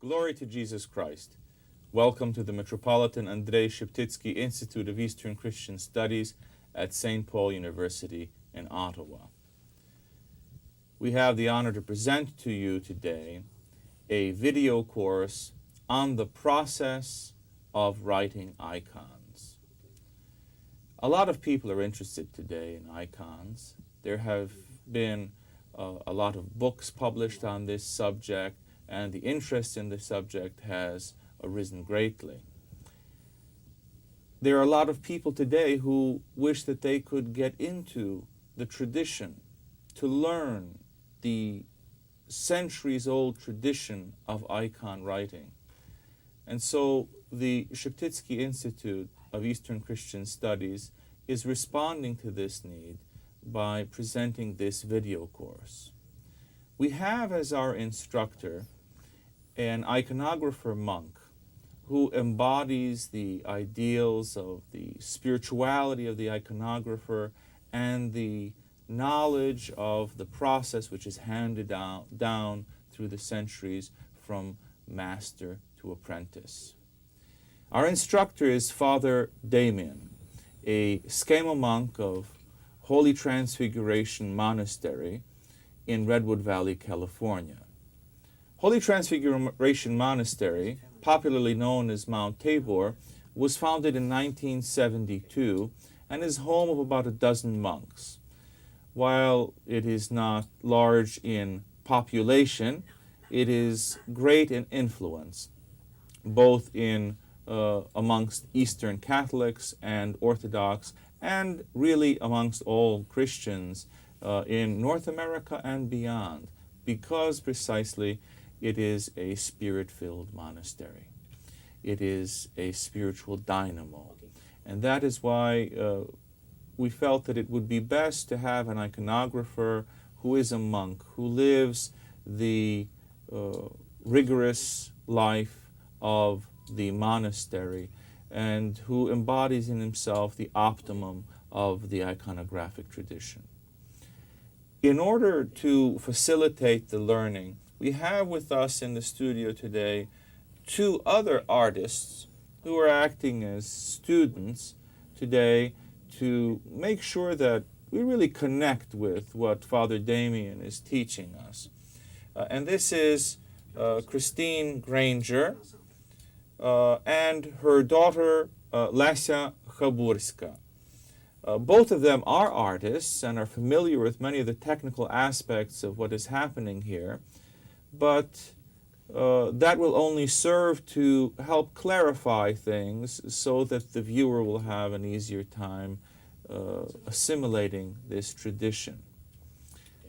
Glory to Jesus Christ. Welcome to the Metropolitan Andrei Sheptytsky Institute of Eastern Christian Studies at St. Paul University in Ottawa. We have the honor to present to you today a video course on the process of writing icons. A lot of people are interested today in icons. There have been a lot of books published on this subject, and the interest in the subject has arisen greatly. There are a lot of people today who wish that they could get into the tradition, to learn the centuries-old tradition of icon writing. And so the Sheptytsky Institute of Eastern Christian Studies is responding to this need by presenting this video course. We have as our instructor an iconographer monk who embodies the ideals of the spirituality of the iconographer and the knowledge of the process which is handed down through the centuries from master to apprentice. Our instructor is Father Damian, a schema monk of Holy Transfiguration Monastery in Redwood Valley, California. Holy Transfiguration Monastery, popularly known as Mount Tabor, was founded in 1972 and is home of about a dozen monks. While it is not large in population, it is great in influence, both in amongst Eastern Catholics and Orthodox, and really amongst all Christians in North America and beyond, because precisely it is a spirit-filled monastery. It is a spiritual dynamo. And that is why we felt that it would be best to have an iconographer who is a monk, who lives the rigorous life of the monastery, and who embodies in himself the optimum of the iconographic tradition. In order to facilitate the learning, we have with us in the studio today two other artists who are acting as students today to make sure that we really connect with what Father Damian is teaching us. And this is Christine Granger and her daughter Lesya Khaburska. Both of them are artists and are familiar with many of the technical aspects of what is happening here, but that will only serve to help clarify things so that the viewer will have an easier time assimilating this tradition.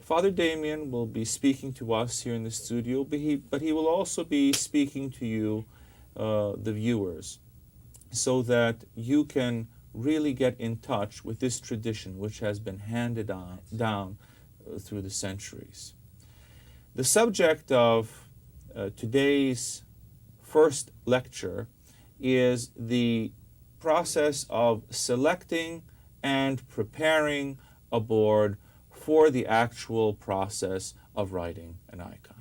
Father Damian will be speaking to us here in the studio, but he will also be speaking to you, the viewers, so that you can really get in touch with this tradition which has been handed down through the centuries. The subject of today's first lecture is the process of selecting and preparing a board for the actual process of writing an icon.